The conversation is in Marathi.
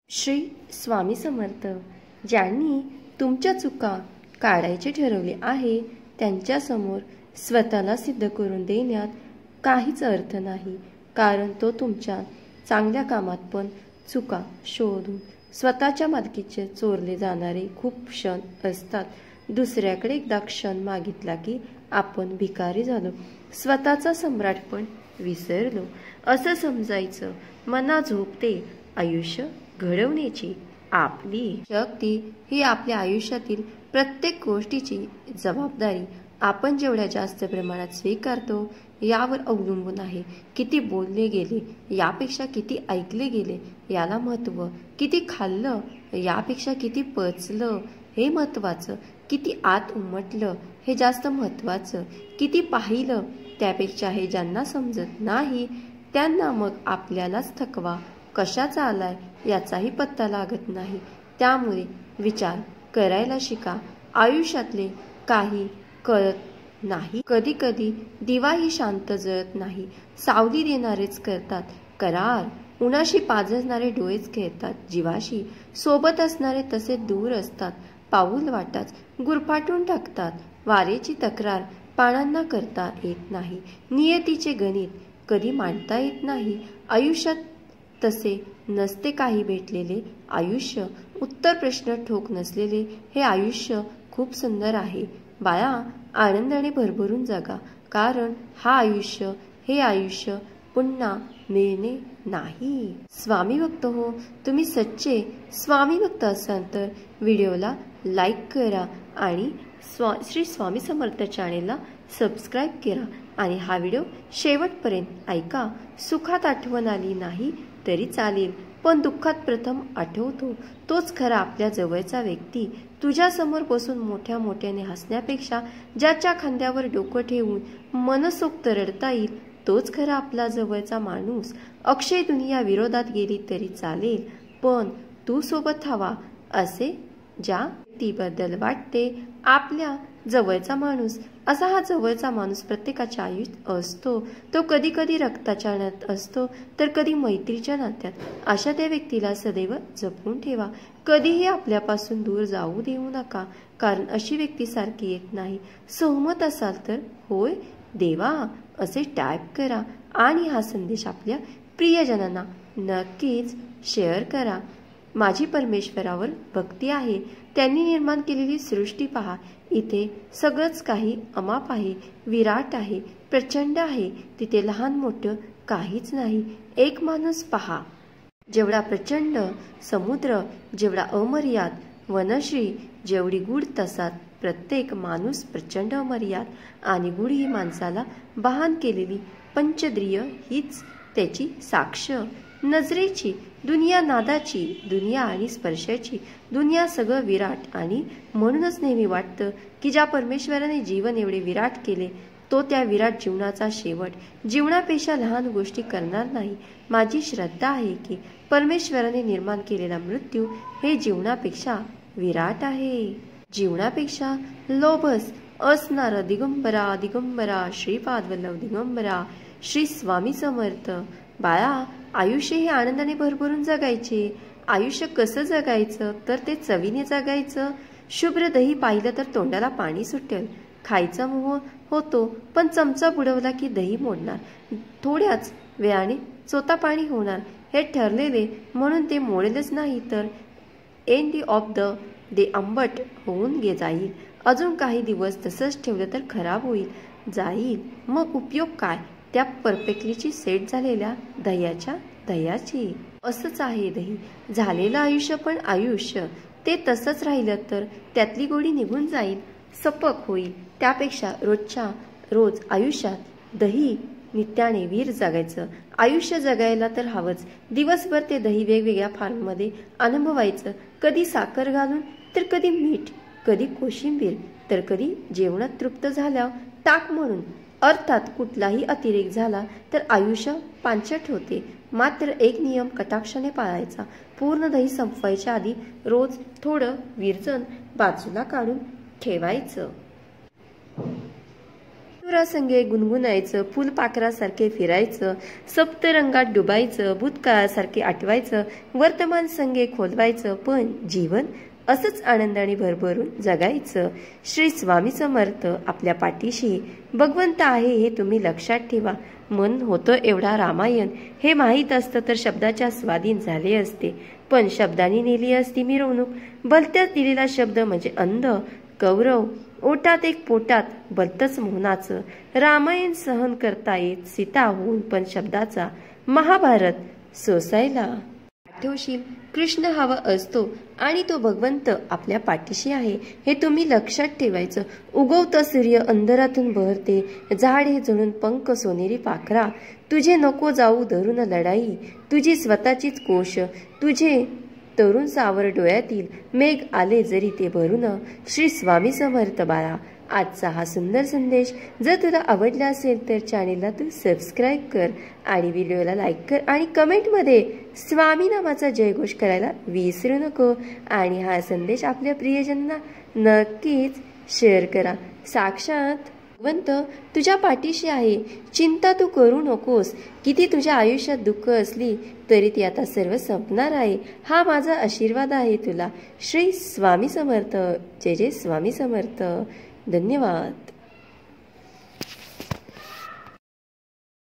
श्री स्वामी समर्थ. ज्यांनी तुमच्या चुका काढायचे ठरवले आहे त्यांच्यासमोर स्वतःला सिद्ध करून देण्यात काहीच अर्थ नाही, कारण तो तुमच्या चांगल्या कामात पण चुका शोधून स्वतःच्या मालकीचे चोरले जाणारे खूप क्षण असतात. दुसऱ्याकडे एकदा क्षण मागितला की आपण भिकारी झालो, स्वतःचा सम्राट पण विसरलो असं समजायचं. मना झोपते आयुष्य घडवण्याची आपली शक्ती ही आपल्या आयुष्यातील प्रत्येक गोष्टीची जबाबदारी आपण जेवढ्या जास्त प्रमाणात स्वीकारतो यावर अवलंबून आहे. किती बोलले गेले यापेक्षा किती ऐकले गेले याला महत्त्व, किती खाल्लं यापेक्षा किती पचलं हे महत्त्वाचं, किती आत उमटलं हे जास्त महत्त्वाचं, किती पाहिलं त्यापेक्षा हे ज्यांना समजत नाही त्यांना मग आपल्यालाच थकवा कशाचा आलाय याचाही पत्ता लागत नाही. त्यामुळे विचार करायला शिका. आयुष्यातले काही कळत नाही. कधी कधी दिवाही शांत जळत नाही, सावली देणारेच करतात करार. उन्हाशी पाजरणारे डोळेच खेळतात जीवाशी, सोबत असणारे तसे दूर असतात. पाऊल वाटाच गुरफाटून टाकतात. वारेची तक्रार पानांना करता येत नाही. नियतीचे गणित कधी मांडता येत नाही. आयुष्यात तसे नसते काही भेटलेले आयुष्य. उत्तर प्रश्न ठोक नसलेले हे आयुष्य खूप सुंदर आहे. बाळा, आनंदाने भरभरून जगा, कारण हे आयुष्य पुन्हा मिळणे नाही. स्वामी भक्त हो, तुम्ही सच्चे स्वामी भक्त असाल तर व्हिडिओला लाईक करा आणि श्री स्वामी समर्थ चॅनेलला सबस्क्राईब करा आणि हा व्हिडिओ शेवटपर्यंत ऐका. सुखात आठवण आली नाही तरी चालेल, पण दुःखात प्रथम आठवतो तोच खरा आपल्या जवळचा व्यक्ती. तुझ्या समोर बसून मोठ्या मोठ्याने हसण्यापेक्षा ज्याच्या खांद्यावर डोकं ठेवून मनसोक्त रडता येईल तोच खरा आपला जवळचा माणूस. अक्षय दुनिया विरोधात गेली तरी चालेल, पण तू सोबत हवा असे ज्या व्यक्तीबद्दल वाटते आपल्या जवळचा माणूस. असा हा जवळचा माणूस प्रत्येकाच्या आयुष्यात असतो. तो कधी कधी रक्ताच्या नात्यात असतो तर कधी मैत्रीच्या नात्यात. अशा त्या व्यक्तीला सदैव जपून ठेवा. कधीही आपल्यापासून दूर जाऊ देऊ नका, कारण अशी व्यक्ती सारखी येत नाही. सहमत असाल तर होय देवा असे टाईप करा आणि हा संदेश आपल्या प्रियजनांना नक्कीच शेअर करा. माझी परमेश्वरावर भक्ती आहे. त्यांनी निर्माण केलेली सृष्टी पहा. इथे सगळंच काही अमाप आहे, विराट आहे, प्रचंड आहे. तिथे लहान मोठं काहीच नाही. एक माणूस पहा, जेवढा प्रचंड समुद्र, जेवढा अमर्याद वनश्री, जेवढी गुढ तसाच प्रत्येक माणूस प्रचंड अमर्याद. आणि गुढ ही माणसाला बहान केलेली पंचद्रिय हीच त्याची साक्ष. नजरेची दुनिया, नादाची दुनिया आणि स्पर्शाची दुनिया, सगळं विराट. आणि म्हणूनच नेहमी वाटतं की ज्या परमेश्वराने जीवन एवढे विराट केले तो त्या विराट जीवनाचा शेवट जीवनापेक्षा लहान गोष्टी करणार नाही. माझी श्रद्धा आहे की परमेश्वराने निर्माण केलेला मृत्यू हे जीवनापेक्षा विराट आहे. जीवनापेक्षा लोभस असणारा दिगंबरा दिगंबरा श्रीपाद वल्लभ दिगंबरा श्री स्वामी समर्थ. बाळा, आयुष्य हे आनंदाने भरभरून जगायचे. आयुष्य कसं जगायचं तर ते चवीने जगायचं. शुभ्र दही पाहिलं तर तोंडाला पाणी सुटेल. खायचा मोह होतो, पण चमचा बुडवला की दही मोडणार. थोड्याच वेळाने चोता पाणी होणार हे ठरलेले, म्हणून ते मोडेलच नाही तर एंड ऑफ द डे आंबट होऊन जाईल. अजून काही दिवस तसंच ठेवलं तर खराब होईल जाईल. मग उपयोग काय त्या परफेक्टलीची सेट झालेल्या दह्याची. असंच आहे दही झालेलं आयुष्य. पण आयुष्य ते तसंच राहिलं तर त्यातली गोडी निघून जाईल, सपक होईल. त्यापेक्षा रोजच्या रोज आयुष्यात दही नित्याने वीर जगायचं. आयुष्य जगायला तर हवंच. दिवसभर ते दही वेगवेगळ्या फॉर्ममध्ये अनुभवायचं. कधी साखर घालून तर कधी मीठ, कधी कोशिंबीर तर कधी जेवणात तृप्त झाल्यावर ताक म्हणून. अर्थात कुठलाही अतिरेक झाला तर आयुष्य पांचट होते. मात्र एक नियम कटाक्षाने पाळायचा. पूर्ण दही संपवायच्या आधी रोज थोडं विरजण बाजूला काढून ठेवायचं. संगे गुणगुणायचं, फुलपाखरासारखे फिरायचं, सप्तरंगात डुबायचं, भूतकाळासारखे आठवायचं, वर्तमान संगे खोलवायचं, पण जीवन असंच आनंदाने भरभरून जगायचं. श्री स्वामी समर्थ आपल्या पाठीशी भगवंत आहे हे तुम्ही लक्षात ठेवा. मन होतं एवढा रामायण हे माहीत असतं तर शब्दाच्या स्वाधीन झाले असते, पण शब्दांनी नेली असती मिरवणूक. भलत्याच दिलेला शब्द म्हणजे अंध कौरव, ओटात एक पोटात भलतंच मोहनाचं. रामायण सहन करता येत सीता होऊन, पण शब्दाचा महाभारत सोसायला आठवशील. कृष्ण हवा असतो आणि तो भगवंत आपल्या पाठीशी आहे हे तुम्ही लक्षात ठेवायचं. उगवता सूर्य अंधारातून बहरते, झाड हे जणून पंख सोनेरी पाखरा. तुझे नको जाऊ धरून लढाई, तुझी स्वतःचीच कोश, तुझे तरुण सावर डोळ्यातील मेघ आले जरी ते भरून. श्री स्वामी समर्थ बाळा. आजचा हा सुंदर संदेश जर तुला आवडला असेल तर चॅनेलला तू सबस्क्राईब कर आणि व्हिडिओला लाईक कर आणि कमेंटमध्ये स्वामी नामाचा जयघोष करायला विसरू नको. आणि हा संदेश आपल्या प्रियजनांना नक्कीच शेअर करा. साक्षात भगवंत तुझ्या पाठीशी आहे, चिंता तू करू नकोस. किती तुझ्या आयुष्यात दुःख असली तरी ती आता सर्व संपणार आहे, हा माझा आशीर्वाद आहे तुला. श्री स्वामी समर्थ. जय जय स्वामी समर्थ. धन्यवाद.